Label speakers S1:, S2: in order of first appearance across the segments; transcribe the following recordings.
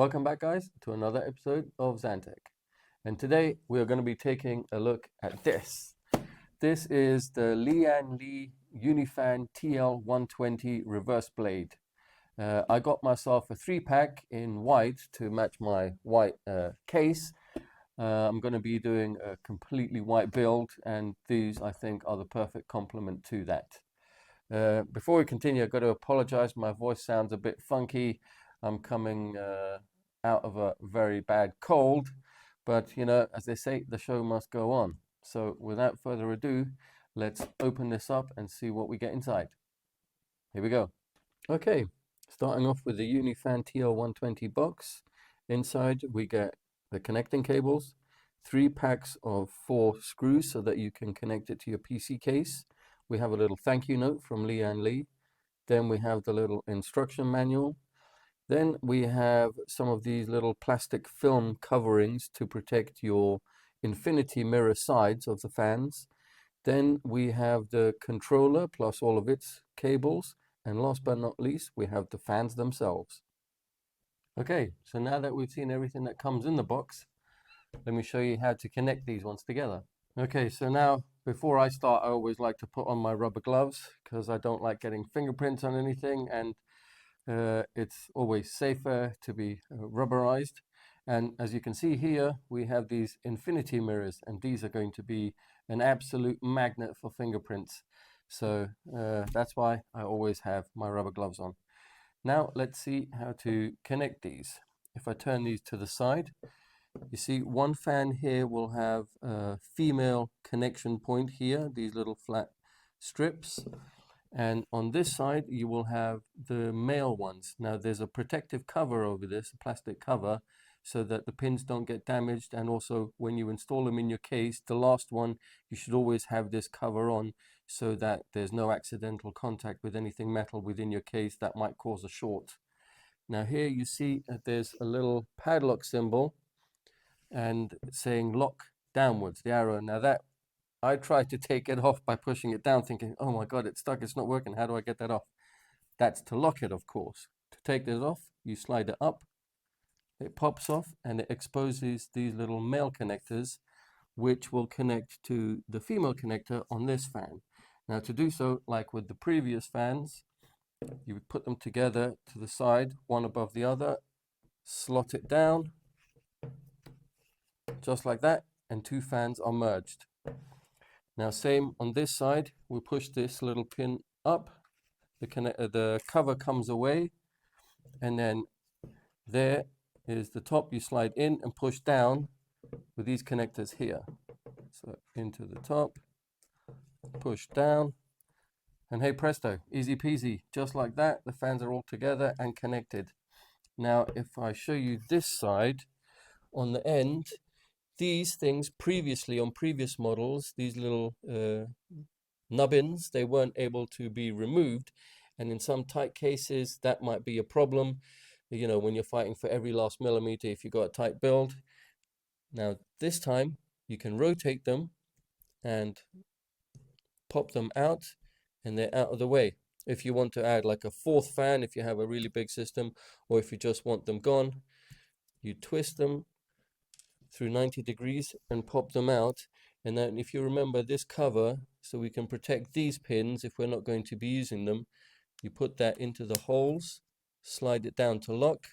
S1: Welcome back, guys, to another episode of XanTech. And today we are going to be taking a look at this. This is the Lian Li UniFan TL 120 reverse blade. I got myself a 3-pack in white to match my white case. I'm going to be doing a completely white build, and these I think are the perfect complement to that. Before we continue, I've got to apologize. My voice sounds a bit funky. I'm coming out of a very bad cold, but you know, as they say, the show must go on. So without further ado, let's open this up and see what we get inside. Here we go. Okay, starting off with the UniFan TL 120 box. Inside we get the connecting cables, 3 packs of 4 screws so that you can connect it to your PC case. We have a little thank you note from Lian Li. Then we have the little instruction manual. Then we have some of these little plastic film coverings to protect your infinity mirror sides of the fans. Then we have the controller plus all of its cables. And last but not least, we have the fans themselves. Okay, so now that we've seen everything that comes in the box, let me show you how to connect these ones together. Okay, so now before I start, I always like to put on my rubber gloves because I don't like getting fingerprints on anything, and it's always safer to be rubberized. And as you can see here, we have these infinity mirrors, and these are going to be an absolute magnet for fingerprints. So that's why I always have my rubber gloves on. Now let's see how to connect these. If I turn these to the side, you see one fan here will have a female connection point here, these little flat strips. And on this side, you will have the male ones. Now there's a protective cover over this, a plastic cover, so that the pins don't get damaged. And also when you install them in your case, the last one, you should always have this cover on so that there's no accidental contact with anything metal within your case that might cause a short. Now here you see that there's a little padlock symbol and saying lock downwards, the arrow. Now that I tried to take it off by pushing it down, thinking, oh my God, it's stuck, it's not working. How do I get that off? That's to lock it, of course. To take this off, you slide it up, it pops off, and it exposes these little male connectors, which will connect to the female connector on this fan. Now to do so, like with the previous fans, you would put them together to the side, one above the other, slot it down, just like that, and 2 fans are merged. Now same on this side, we push this little pin up, the cover comes away, and then there is the top, you slide in and push down with these connectors here. So into the top, push down, and hey presto, easy peasy, just like that, the fans are all together and connected. Now if I show you this side, on the end, these things previously on previous models, these little nubbins, they weren't able to be removed, and in some tight cases that might be a problem, you know, when you're fighting for every last millimeter if you've got a tight build. Now this time you can rotate them and pop them out, and they're out of the way. If you want to add like a 4th fan, if you have a really big system, or if you just want them gone, you twist them through 90 degrees and pop them out. And then if you remember this cover, so we can protect these pins if we're not going to be using them, you put that into the holes, slide it down to lock,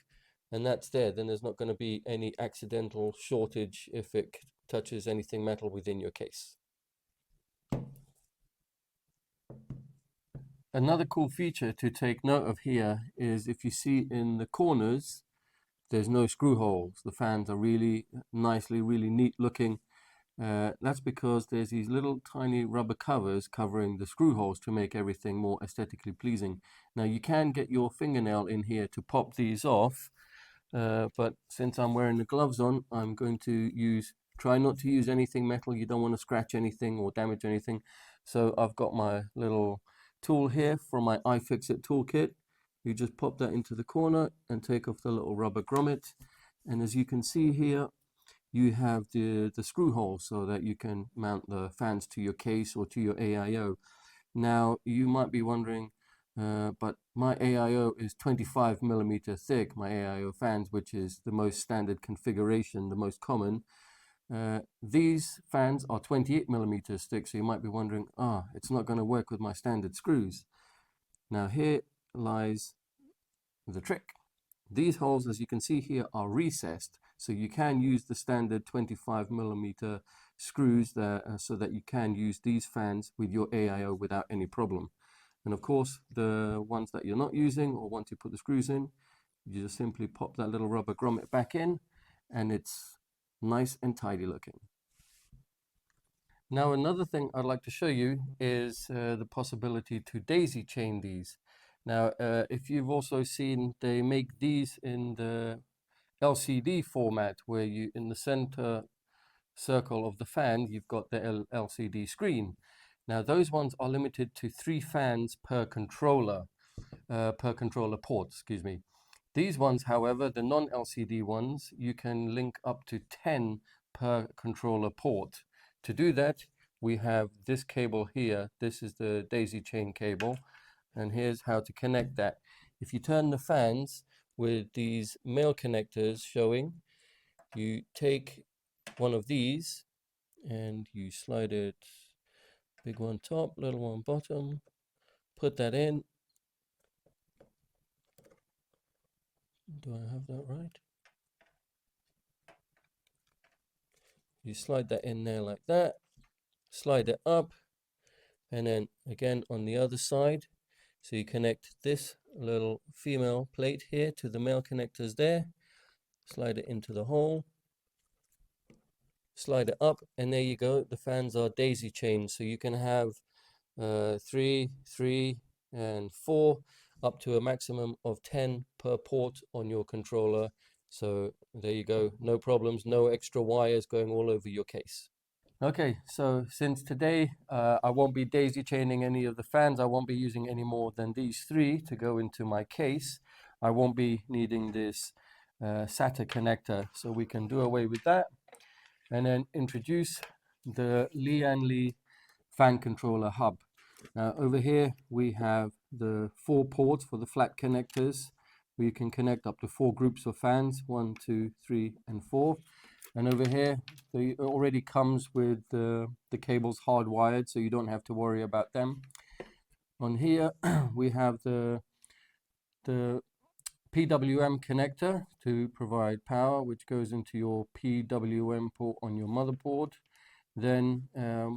S1: and that's there. Then there's not going to be any accidental shortage if it touches anything metal within your case. Another cool feature to take note of here is if you see in the corners, there's no screw holes. The fans are really nicely, really neat looking. That's because there's these little tiny rubber covers covering the screw holes to make everything more aesthetically pleasing. Now you can get your fingernail in here to pop these off, but since I'm wearing the gloves on, I'm going to try not to use anything metal. You don't want to scratch anything or damage anything. So I've got my little tool here from my iFixit toolkit. You just pop that into the corner and take off the little rubber grommet. And as you can see here, you have the screw hole so that you can mount the fans to your case or to your AIO. Now, you might be wondering, but my AIO is 25mm thick, my AIO fans, which is the most standard configuration, the most common. These fans are 28mm thick, so you might be wondering, it's not going to work with my standard screws. Now here lies the trick. These holes, as you can see here, are recessed, so you can use the standard 25mm screws there, so that you can use these fans with your AIO without any problem. And of course, the ones that you're not using, or once you put the screws in, you just simply pop that little rubber grommet back in, and it's nice and tidy looking. Now, another thing I'd like to show you is the possibility to daisy chain these. Now, if you've also seen, they make these in the LCD format, where you, in the center circle of the fan, you've got the LCD screen. Now, those ones are limited to 3 fans per controller port, excuse me. These ones, however, the non-LCD ones, you can link up to 10 per controller port. To do that, we have this cable here. This is the daisy chain cable, and here's how to connect that. If you turn the fans with these male connectors showing, you take one of these and you slide it, big one top, little one bottom, put that in. Do I have that right? You slide that in there like that, slide it up, and then again on the other side. So you connect this little female plate here to the male connectors there, slide it into the hole, slide it up, and there you go. The fans are daisy chained, so you can have 3, 3, and 4, up to a maximum of 10 per port on your controller. So there you go, no problems, no extra wires going all over your case. Okay, so since today I won't be daisy chaining any of the fans, I won't be using any more than these 3 to go into my case. I won't be needing this SATA connector, so we can do away with that and then introduce the Lian Li fan controller hub. Now over here we have the 4 ports for the flat connectors, where you can connect up to 4 groups of fans, 1, 2, 3, and 4. And over here, it already comes with the cables hardwired, so you don't have to worry about them. On here, we have the PWM connector to provide power, which goes into your PWM port on your motherboard. Then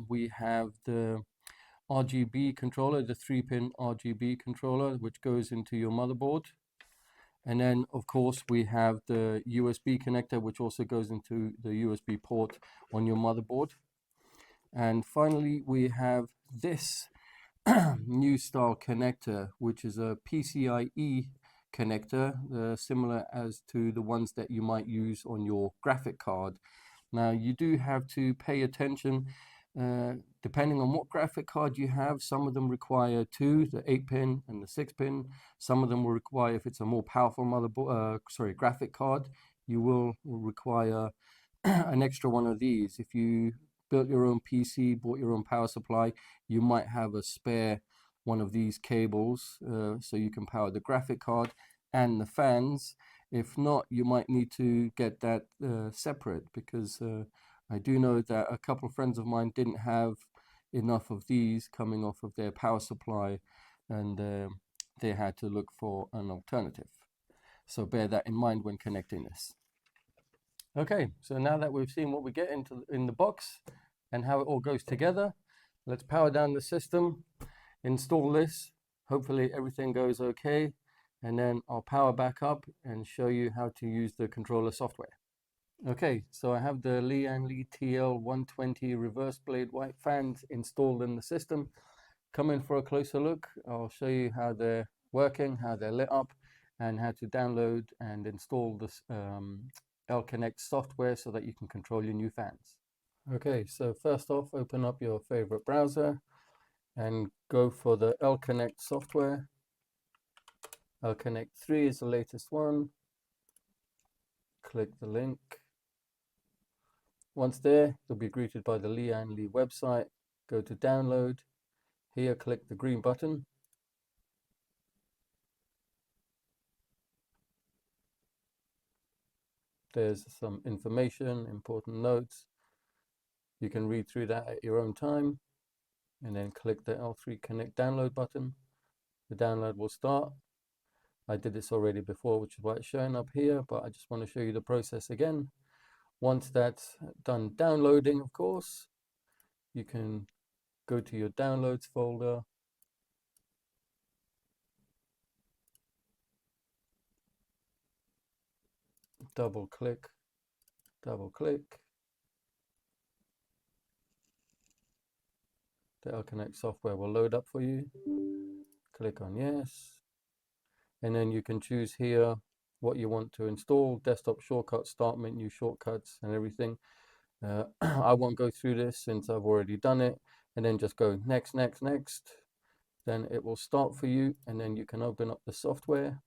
S1: we have the RGB controller, the 3-pin RGB controller, which goes into your motherboard. And then, of course, we have the USB connector, which also goes into the USB port on your motherboard. And finally, we have this new style connector, which is a PCIe connector, similar as to the ones that you might use on your graphic card. Now, you do have to pay attention. Depending on what graphic card you have, some of them require 2, the 8-pin and the 6-pin. Some of them will require, if it's a more powerful graphic card, you will require an extra one of these. If you built your own PC, bought your own power supply, you might have a spare one of these cables, so you can power the graphic card and the fans. If not, you might need to get that separate, because I do know that a couple of friends of mine didn't have enough of these coming off of their power supply, and they had to look for an alternative. So bear that in mind when connecting this. Okay, so now that we've seen what we get in the box and how it all goes together, let's power down the system, install this. Hopefully everything goes okay, and then I'll power back up and show you how to use the controller software. Okay, so I have the Lian Li TL 120 reverse blade white fans installed in the system. Come in for a closer look. I'll show you how they're working, how they're lit up, and how to download and install this L-Connect software so that you can control your new fans. Okay, so first off, open up your favorite browser and go for the L-Connect software. L-Connect 3 is the latest one. Click the link. Once there, you'll be greeted by the Lian Li website. Go to download. Here, click the green button. There's some information, important notes. You can read through that at your own time, and then click the L3 Connect Download button. The download will start. I did this already before, which is why it's showing up here, but I just want to show you the process again. Once that's done downloading, of course, you can go to your downloads folder, double click, the XanTech software will load up for you. Click on yes, and then you can choose here what you want to install, desktop shortcuts, start menu shortcuts, and everything. I won't go through this since I've already done it, and then just go next. Then it will start for you, and then you can open up the software.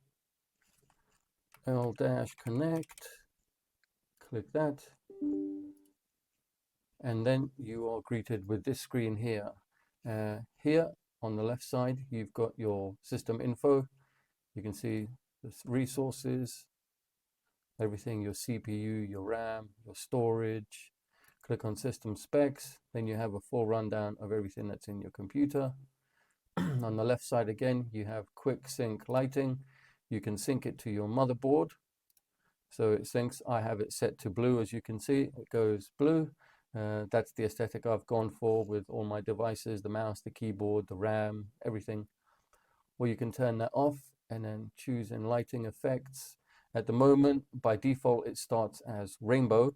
S1: L-Connect, click that, and then you are greeted with this screen here. Here on the left side, you've got your system info. You can see the resources, everything, your CPU, your RAM, your storage. Click on system specs, then you have a full rundown of everything that's in your computer. On the left side again, you have quick sync lighting. You can sync it to your motherboard. So it syncs. I have it set to blue, as you can see. It goes blue. That's the aesthetic I've gone for with all my devices, the mouse, the keyboard, the RAM, everything. Or you can turn that off and then choose in lighting effects. At the moment, by default, it starts as rainbow.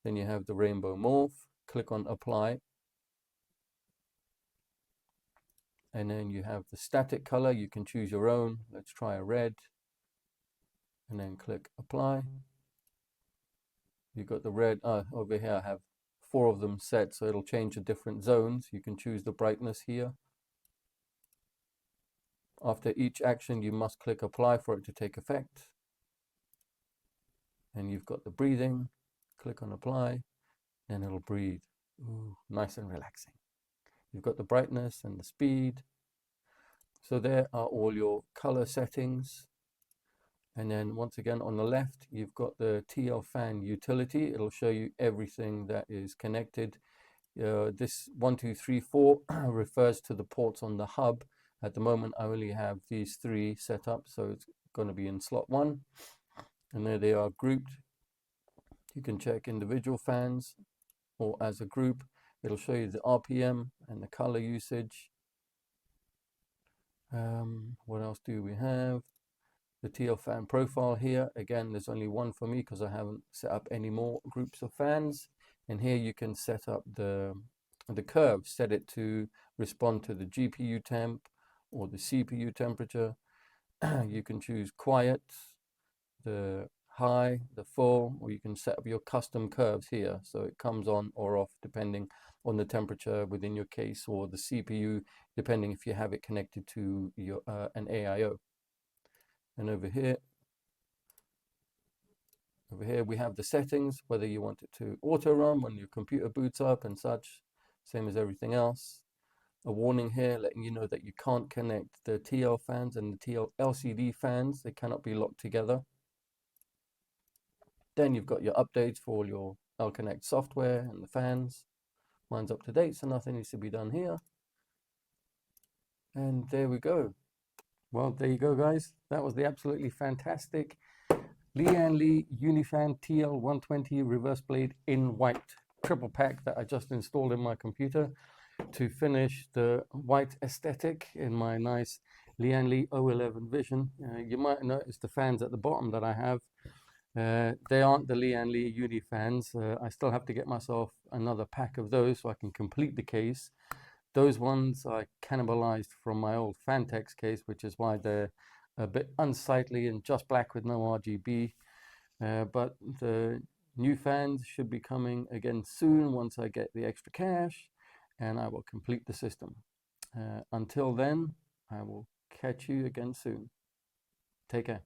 S1: Then you have the rainbow morph. Click on apply. And then you have the static color. You can choose your own. Let's try a red. And then click apply. You've got the red. Over here I have 4 of them set, so it'll change the different zones. You can choose the brightness here. After each action, you must click apply for it to take effect. And you've got the breathing. Click on apply, and it'll breathe. Ooh, nice and relaxing. You've got the brightness and the speed. So there are all your color settings. And then once again on the left, you've got the TL fan utility. It'll show you everything that is connected. This 1, 2, 3, 4 refers to the ports on the hub. At the moment, I only have these 3 set up, so it's going to be in slot 1. And there they are grouped. You can check individual fans or as a group. It'll show you the RPM and the color usage. What else do we have? The TL fan profile here. Again, there's only one for me because I haven't set up any more groups of fans. And here you can set up the curve, set it to respond to the GPU temp or the CPU temperature. You can choose quiet, the high, the full, or you can set up your custom curves here. So it comes on or off depending on the temperature within your case or the CPU, depending if you have it connected to your an AIO. And over here we have the settings, whether you want it to auto run when your computer boots up and such, same as everything else. A warning here letting you know that you can't connect the TL fans and the TL LCD fans. They cannot be locked together. Then you've got your updates for all your XanTech software and the fans. Mine's up to date, so nothing needs to be done here. And there we go. Well, there you go, guys. That was the absolutely fantastic Lian Li UniFan TL 120 reverse blade in white triple pack that I just installed in my computer to finish the white aesthetic in my nice Lian Li 011 Vision. You might notice the fans at the bottom that I have. They aren't the Lian Li Uni fans. I still have to get myself another pack of those so I can complete the case. Those ones I cannibalized from my old XanTech case, which is why they're a bit unsightly and just black with no RGB. But the new fans should be coming again soon once I get the extra cash, and I will complete the system. Until then, I will catch you again soon. Take care.